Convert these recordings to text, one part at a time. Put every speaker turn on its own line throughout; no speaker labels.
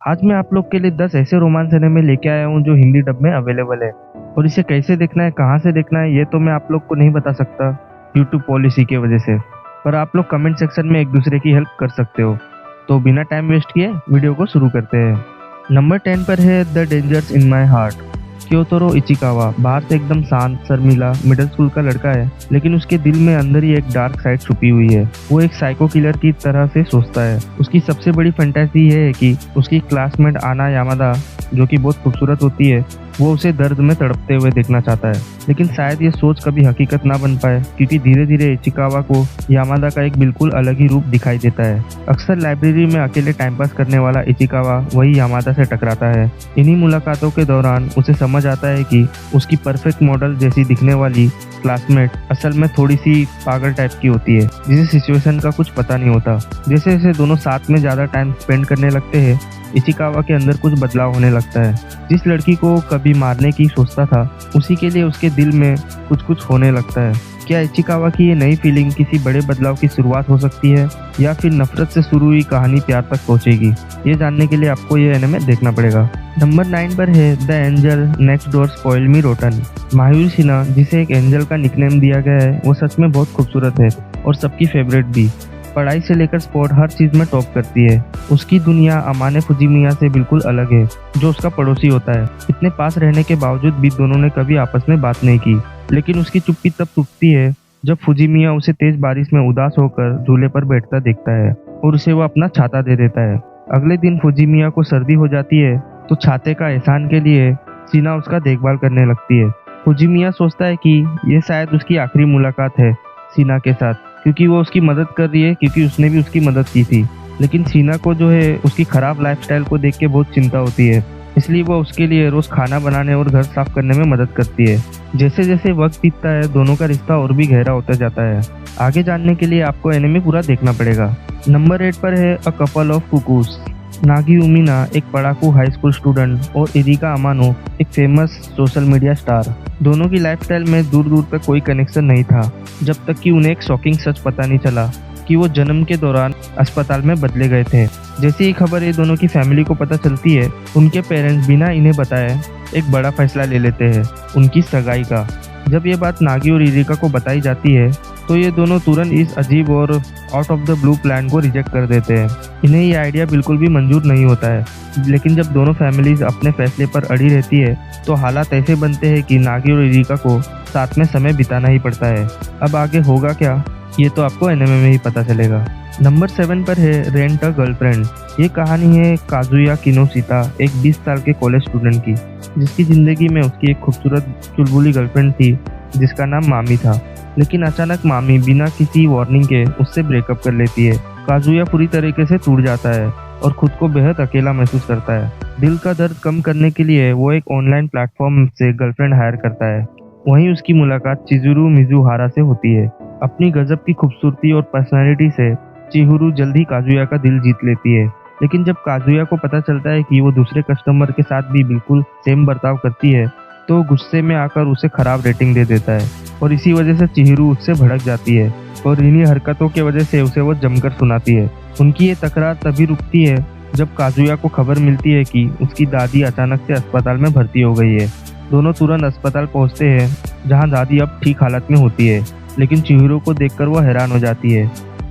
आज मैं आप लोग के लिए 10 ऐसे रोमांस एनिमे लेके आया हूँ जो हिंदी डब में अवेलेबल है। और इसे कैसे देखना है, कहाँ से देखना है, ये तो मैं आप लोग को नहीं बता सकता यूट्यूब पॉलिसी की वजह से, पर आप लोग कमेंट सेक्शन में एक दूसरे की हेल्प कर सकते हो। तो बिना टाइम वेस्ट किए वीडियो को शुरू करते हैं। नंबर 10 पर है the dangers in my heart. Kyotaro Ichikawa बाहर से एकदम शांत शर्मीला मिडिल स्कूल का लड़का है, लेकिन उसके दिल में अंदर ही एक डार्क साइड छुपी हुई है। वो एक साइको किलर की तरह से सोचता है। उसकी सबसे बड़ी फैंटेसी ये है कि उसकी क्लासमेट आना यामादा, जो कि बहुत खूबसूरत होती है, वो उसे दर्द में तड़पते हुए देखना चाहता है। लेकिन शायद ये सोच कभी हकीकत ना बन पाए, क्योंकि धीरे धीरे इचिकावा को यामादा का एक बिल्कुल अलग ही रूप दिखाई देता है। अक्सर लाइब्रेरी में अकेले टाइम पास करने वाला इचिकावा वही यामादा से टकराता है। इन्हीं मुलाकातों के दौरान उसे समझ आता है कि उसकी परफेक्ट मॉडल जैसी दिखने वाली क्लासमेट असल में थोड़ी सी पागल टाइप की होती है, जिसे सिचुएशन का कुछ पता नहीं होता। जैसे जैसे दोनों साथ में ज़्यादा टाइम स्पेंड करने लगते हैं, इचिकावा के अंदर कुछ बदलाव होने लगता है। जिस लड़की को कभी मारने की सोचता था, उसी के लिए उसके दिल में कुछ कुछ होने लगता है। क्या इचिकावा की ये नई फीलिंग किसी बड़े बदलाव की शुरुआत हो सकती है, या फिर नफरत से शुरू हुई कहानी प्यार तक पहुंचेगी? ये जानने के लिए आपको ये एनिमे देखना पड़ेगा। नंबर 9 पर है the angel next door spoil me rotten. Mahiru Shiina, जिसे एक एंजल का निकनेम दिया गया है, वो सच में बहुत खूबसूरत है और सबकी फेवरेट भी। पढ़ाई से लेकर स्पोर्ट हर चीज में टॉप करती है। उसकी दुनिया अमाने फुजिमिया से बिल्कुल अलग है, जो उसका पड़ोसी होता है। इतने पास रहने के बावजूद भी दोनों ने कभी आपस में बात नहीं की। लेकिन उसकी चुप्पी तब टूटती है जब फुजिमिया उसे तेज बारिश में उदास होकर झूले पर बैठता देखता है और उसे वो अपना छाता दे देता है। अगले दिन फुजिमिया को सर्दी हो जाती है, तो छाते का एहसान के लिए सिन्हा उसका देखभाल करने लगती है। फुजिमिया सोचता है कि ये शायद उसकी आखिरी मुलाकात है सिन्हा के साथ, क्योंकि वो उसकी मदद कर रही है, क्योंकि उसने भी उसकी मदद की थी। लेकिन सिन्हा को जो है उसकी खराब लाइफस्टाइल को देख के बहुत चिंता होती है, इसलिए वो उसके लिए रोज खाना बनाने और घर साफ करने में मदद करती है। जैसे जैसे वक्त बीतता है, दोनों का रिश्ता और भी गहरा होता जाता है। आगे जानने के लिए आपको एनिमे पूरा देखना पड़ेगा। नंबर 8 पर है अ कपल ऑफ कुकूस। नागी उमिना एक पढ़ाकू हाई स्कूल स्टूडेंट और इरिका अमानो एक फेमस सोशल मीडिया स्टार। दोनों की लाइफस्टाइल में दूर दूर तक कोई कनेक्शन नहीं था, जब तक कि उन्हें एक शॉकिंग सच पता नहीं चला कि वो जन्म के दौरान अस्पताल में बदले गए थे। जैसे ही खबर ये दोनों की फैमिली को पता चलती है, उनके पेरेंट्स बिना इन्हें बताए एक बड़ा फैसला ले लेते हैं, उनकी सगाई का। जब ये बात नागी और इरिका को बताई जाती है, तो ये दोनों तुरंत इस अजीब और out of the blue plan को रिजेक्ट कर देते हैं। इन्हें ये आइडिया बिल्कुल भी मंजूर नहीं होता है। लेकिन जब दोनों फैमिलीज अपने फैसले पर अड़ी रहती है, तो हालात ऐसे बनते हैं कि नागी और इरिका को साथ में समय बिताना ही पड़ता है। अब आगे होगा क्या, ये तो आपको एनिमे में ही पता चलेगा। नंबर 7 पर है रेंट अ गर्लफ्रेंड। ये कहानी है काजुया किनोशिता, एक 20 साल के कॉलेज स्टूडेंट की, जिसकी जिंदगी में उसकी एक खूबसूरत चुलबुली गर्लफ्रेंड थी, जिसका नाम मामी था। लेकिन अचानक मामी बिना किसी वार्निंग के उससे ब्रेकअप कर लेती है। काजुया पूरी तरीके से टूट जाता है और खुद को बेहद अकेला महसूस करता है। दिल का दर्द कम करने के लिए वो एक ऑनलाइन प्लेटफॉर्म से गर्लफ्रेंड हायर करता है। वहीं उसकी मुलाकात चिजुरू मिजुहारा से होती है। अपनी गजब की खूबसूरती और पर्सनैलिटी से चिहुरू जल्द ही काजुया का दिल जीत लेती है। लेकिन जब काजुया को पता चलता है कि वो दूसरे कस्टमर के साथ भी बिल्कुल सेम बर्ताव करती है, तो गुस्से में आकर उसे खराब रेटिंग दे देता है और इसी वजह से चिहिरू उससे भड़क जाती है और इन्हीं हरकतों की वजह से उसे वो जमकर सुनाती है। उनकी ये तकरार तभी रुकती है जब काजुया को खबर मिलती है कि उसकी दादी अचानक से अस्पताल में भर्ती हो गई है। दोनों तुरंत अस्पताल पहुंचते हैं, जहां दादी अब ठीक हालत में होती है। लेकिन चिहिरू को देखकर वो हैरान हो जाती है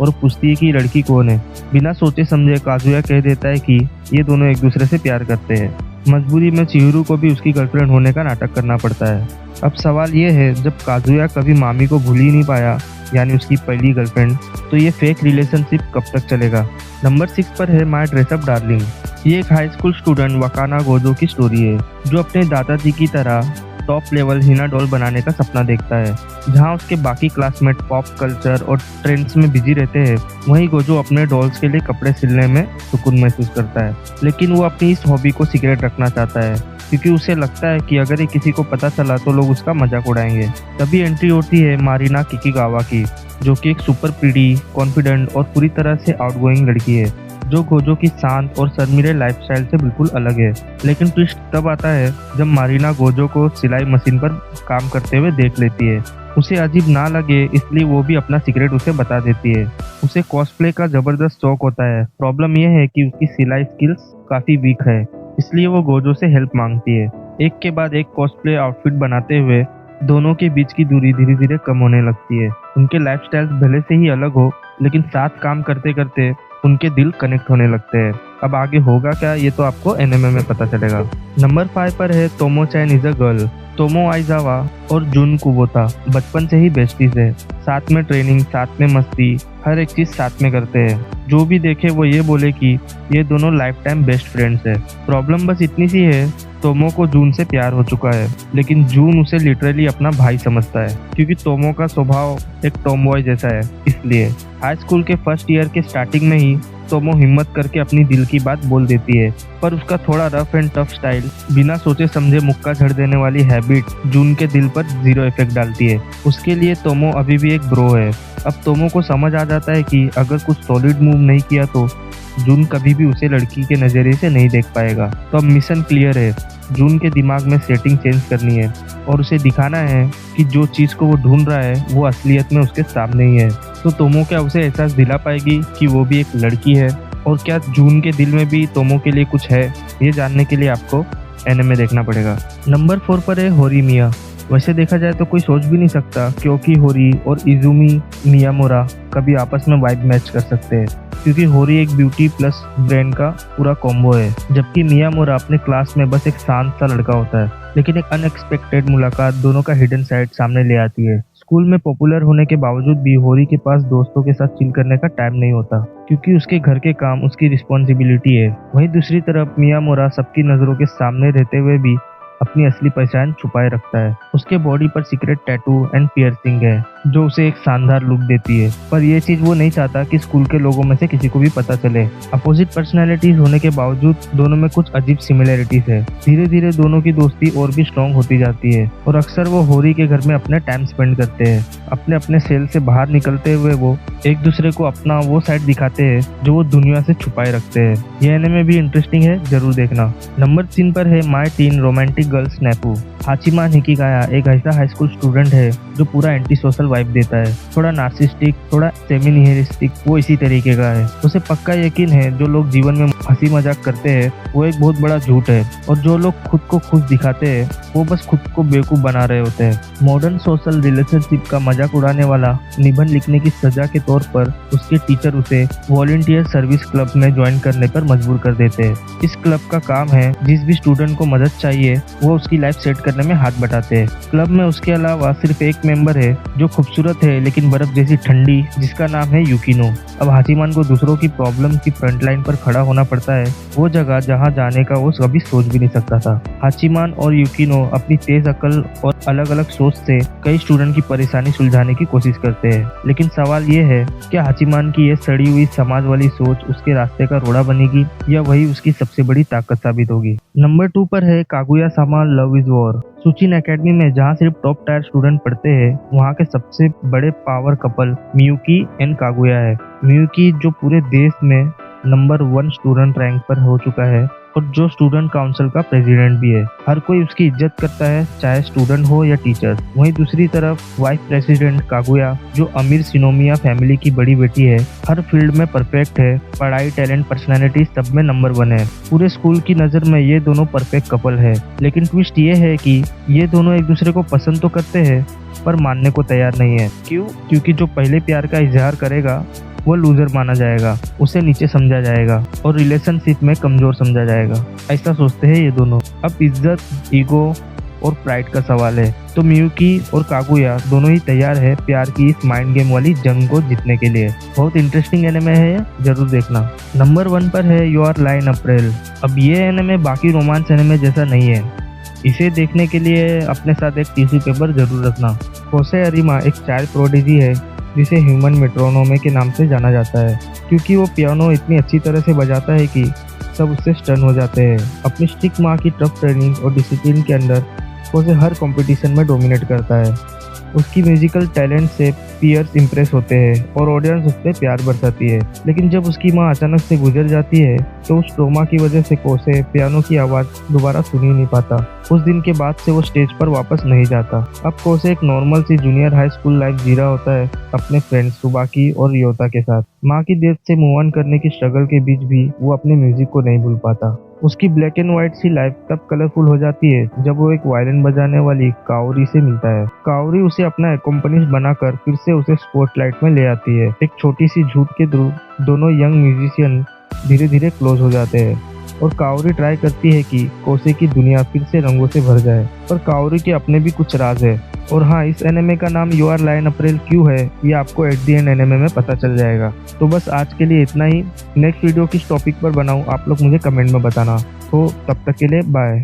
और पूछती है कि लड़की कौन है। बिना सोचे समझे काजुया कह देता है कि ये दोनों एक दूसरे से प्यार करते हैं। मजबूरी में चिहिरू को भी उसकी गर्लफ्रेंड होने का नाटक करना पड़ता है। अब सवाल ये है, जब काजुया कभी मामी को भूल ही नहीं पाया, यानी उसकी पहली गर्लफ्रेंड, तो ये फेक रिलेशनशिप कब तक चलेगा? नंबर 6 पर है माय ड्रेस अप डार्लिंग। ये एक हाई स्कूल स्टूडेंट वकाना गोजो की स्टोरी है, जो अपने दादाजी की तरह टॉप लेवल हिना डॉल बनाने का सपना देखता है। जहां उसके बाकी क्लासमेट पॉप कल्चर और ट्रेंड्स में बिजी रहते हैं, वहीं गोजो अपने डॉल्स के लिए कपड़े सिलने में सुकून महसूस करता है। लेकिन वो अपनी इस हॉबी को सीक्रेट रखना चाहता है, क्योंकि उसे लगता है कि अगर ये किसी को पता चला तो लोग उसका मजाक उड़ाएंगे। तभी एंट्री होती है मारिना किकिगावा की, जो कि एक सुपर प्रीटी, कॉन्फिडेंट और पूरी तरह से आउटगोइंग लड़की है। जो गोजो की शांत और शर्मीले लाइफस्टाइल से बिल्कुल अलग है। लेकिन ट्विस्ट तब आता है जब मारीना गोजो को सिलाई मशीन पर काम करते हुए देख लेती है। उसे अजीब ना लगे इसलिए वो भी अपना सीक्रेट उसे बता देती है। उसे कॉस्प्ले का जबरदस्त शौक होता है। प्रॉब्लम यह है कि उसकी सिलाई स्किल्स काफी वीक है, इसलिए वो गोजो से हेल्प मांगती है। एक के बाद एक कॉस्प्ले आउटफिट बनाते हुए दोनों के बीच की दूरी धीरे धीरे कम होने लगती है। उनके लाइफस्टाइल्स भले से ही अलग हो, लेकिन साथ काम करते करते उनके दिल कनेक्ट होने लगते हैं। अब आगे होगा क्या ये तो आपको एनिमे में पता चलेगा। नंबर 5 पर है Tomo chan is a girl. Tomo Aizawa और जुन कुबोता बचपन से ही बेस्टीज है। साथ में ट्रेनिंग, साथ में मस्ती, हर एक चीज साथ में करते हैं। जो भी देखे वो ये बोले कि ये दोनों लाइफ टाइम बेस्ट फ्रेंड्स है। प्रॉब्लम बस इतनी सी है, तोमो को जून से प्यार हो चुका है, लेकिन जून उसे लिटरली अपना भाई समझता है क्योंकि तोमो का स्वभाव एक टॉमबॉय जैसा है। इसलिए हाई स्कूल के फर्स्ट ईयर के स्टार्टिंग में ही तोमो हिम्मत करके अपनी दिल की बात बोल देती है, पर उसका थोड़ा रफ एंड टफ स्टाइल, बिना सोचे समझे मुक्का झड़ देने वाली हैबिट जून के दिल पर जीरो इफेक्ट डालती है। उसके लिए तोमो अभी भी एक ब्रो है। अब तोमो को समझ आ जाता है कि अगर कुछ सॉलिड मूव नहीं किया तो जून कभी भी उसे लड़की के नजरिए से नहीं देख पाएगा। तो अब मिशन क्लियर है, जून के दिमाग में सेटिंग चेंज करनी है और उसे दिखाना है कि जो चीज़ को वो ढूंढ रहा है वो असलियत में उसके सामने ही है। तो तोमो क्या उसे एहसास दिला पाएगी कि वो भी एक लड़की है, और क्या जून के दिल में भी तोमो के लिए कुछ है? ये जानने के लिए आपको एनिमे देखना पड़ेगा। नंबर 4 पर है होरीमिया। वैसे देखा जाए तो कोई सोच भी नहीं सकता क्योंकि होरी और इजुमी मियामोरा कभी आपस में वाइब मैच कर सकते हैं, क्योंकि होरी एक ब्यूटी प्लस ब्रेन का पूरा कॉम्बो है, जबकि मियामोरा अपने क्लास में बस एक शांत सा लड़का होता है। लेकिन एक अनएक्सपेक्टेड मुलाकात दोनों का हिडन साइड सामने ले आती है। स्कूल में पॉपुलर होने के बावजूद भी होरी के पास दोस्तों के साथ चिल करने का टाइम नहीं होता, क्योंकि उसके घर के काम उसकी रिस्पॉन्सिबिलिटी है। वहीं दूसरी तरफ मियामोरा सबकी नजरों के सामने रहते हुए भी अपनी असली पहचान छुपाए रखता है। उसके बॉडी पर सीक्रेट टैटू एंड पियर्सिंग है जो उसे एक शानदार लुक देती है, पर यह चीज वो नहीं चाहता कि स्कूल के लोगों में से किसी को भी पता चले। अपोजिट पर्सनैलिटीज होने के बावजूद दोनों में कुछ अजीब सिमिलरिटीज है। धीरे धीरे दोनों की दोस्ती और भी स्ट्रॉन्ग होती जाती है और अक्सर वो होरी के घर में अपने टाइम स्पेंड करते हैं। अपने अपने सेल से बाहर निकलते हुए वो एक दूसरे को अपना वो साइड दिखाते हैं जो वो दुनिया से छुपाए रखते हैं। यह एनिमे भी इंटरेस्टिंग है, जरूर देखना। नंबर 3 पर है my tin romantic girl स्नैपू। Hachiman हिकिगाया एक ऐसा हाई स्कूल स्टूडेंट है जो पूरा एंटी सोशल वाइब देता है। थोड़ा नार्सिस्टिक, थोड़ा सेमी निहिलिस्टिक, वो इसी तरीके का है। उसे पक्का यकीन है जो लोग जीवन में हंसी मजाक करते हैं वो एक बहुत बड़ा झूठ है, और जो लोग खुद को खुश दिखाते हैं वो बस खुद को बेवकूफ बना रहे होते हैं। मॉडर्न सोशल रिलेशनशिप का मजाक उड़ाने वाला निबंध लिखने की सजा के तौर पर उसके टीचर उसे वॉलंटियर सर्विस क्लब में ज्वाइन करने पर मजबूर कर देते हैं। इस क्लब का काम है जिस भी स्टूडेंट को मदद चाहिए वो उसकी लाइफ सेट करने में हाथ बटाते हैं। क्लब में उसके अलावा सिर्फ एक मेंबर है जो खूबसूरत है लेकिन बर्फ जैसी ठंडी, जिसका नाम है युकिनो। अब हाचिमान को दूसरों की प्रॉब्लम की फ्रंट लाइन पर खड़ा होना पड़ता है, वो जगह जहाँ जाने का वो कभी सोच भी नहीं सकता था। हाचिमान और युकिनो अपनी तेज अकल और अलग अलग सोच से कई स्टूडेंट की परेशानी सुलझाने की कोशिश करते हैं, लेकिन सवाल ये है क्या हाचिमान की ये सड़ी हुई समाज वाली सोच उसके रास्ते का रोड़ा बनेगी या वही उसकी सबसे बड़ी ताकत साबित होगी। नंबर 2 पर है Kaguya Sama love is war. Suchin academy में जहाँ सिर्फ टॉप टायर स्टूडेंट पढ़ते हैं, वहाँ के सबसे बड़े power couple Miyuki and Kaguya है। मियुकी जो पूरे देश में नंबर 1 स्टूडेंट रैंक पर हो चुका है और जो स्टूडेंट काउंसिल का प्रेसिडेंट भी है। हर कोई उसकी इज्जत करता है, चाहे स्टूडेंट हो या टीचर। वहीं दूसरी तरफ वाइस प्रेसिडेंट कागुया जो अमीर सिनोमिया फैमिली की बड़ी बेटी है, हर फील्ड में परफेक्ट है, पढ़ाई, टैलेंट, पर्सनैलिटी सब में नंबर 1 है। पूरे स्कूल की नज़र में ये दोनों परफेक्ट कपल है। लेकिन ट्विस्ट ये है कि ये दोनों एक दूसरे को पसंद तो करते हैं पर मानने को तैयार नहीं है। क्यों? क्योंकि जो पहले प्यार का इजहार करेगा वो लूजर माना जाएगा, उसे नीचे समझा जाएगा और रिलेशनशिप में कमजोर समझा जाएगा। ऐसा सोचते हैं ये दोनों। अब इज्जत, ईगो और प्राइड का सवाल है, तो मियुकी और कागुया दोनों ही तैयार है प्यार की इस माइंड गेम वाली जंग को जीतने के लिए। बहुत इंटरेस्टिंग एनिमे है, जरूर देखना। नंबर 1 पर है योर लाइन अप्रैल। अब ये एनिमे बाकी रोमांस एनिमे जैसा नहीं है। इसे देखने के लिए अपने साथ एक टिश्यू पेपर जरूर रखना। होसे अरिमा एक चाइल्ड प्रोडिजी है जिसे ह्यूमन मेट्रोनोमे के नाम से जाना जाता है, क्योंकि वो पियानो इतनी अच्छी तरह से बजाता है कि सब उससे स्टन हो जाते हैं। अपनी स्टिक माँ की टफ ट्रेनिंग और डिसिप्लिन के अंदर वो उसे हर कंपटीशन में डोमिनेट करता है। उसकी म्यूजिकल टैलेंट से पीयर्स इम्प्रेस होते हैं और ऑडियंस उस पर प्यार बरसाती है। लेकिन जब उसकी माँ अचानक से गुजर जाती है तो उस ट्रोमा की वजह से कोसे पियानो की आवाज़ दोबारा सुन ही नहीं पाता। उस दिन के बाद से वो स्टेज पर वापस नहीं जाता। अब कोसे एक नॉर्मल सी जूनियर हाई स्कूल लाइफ जी रहा होता है अपने फ्रेंड्स सुबाकी और रियोता के साथ। माँ की डेथ से मूव ऑन करने की स्ट्रगल के बीच भी वो अपने म्यूजिक को नहीं भूल पाता। उसकी ब्लैक एंड व्हाइट सी लाइफ तब कलरफुल हो जाती है जब वो एक वायलिन बजाने वाली काओरी से मिलता है। काओरी उसे अपना एक्कोम्पनिस्ट बनाकर फिर से उसे स्पॉटलाइट में ले आती है। एक छोटी सी झूठ के थ्रू दोनों यंग म्यूजिशियन धीरे धीरे क्लोज हो जाते हैं और काओरी ट्राई करती है कि कोसे की दुनिया फिर से रंगों से भर जाए। पर काओरी के अपने भी कुछ राज है। और हाँ, इस एनिमे का नाम यू आर लायन अप्रैल क्यों है ये आपको एट द एंड एनिमे में पता चल जाएगा। तो बस आज के लिए इतना ही। नेक्स्ट वीडियो किस टॉपिक पर बनाऊं आप लोग मुझे कमेंट में बताना। तो तब तक के लिए बाय।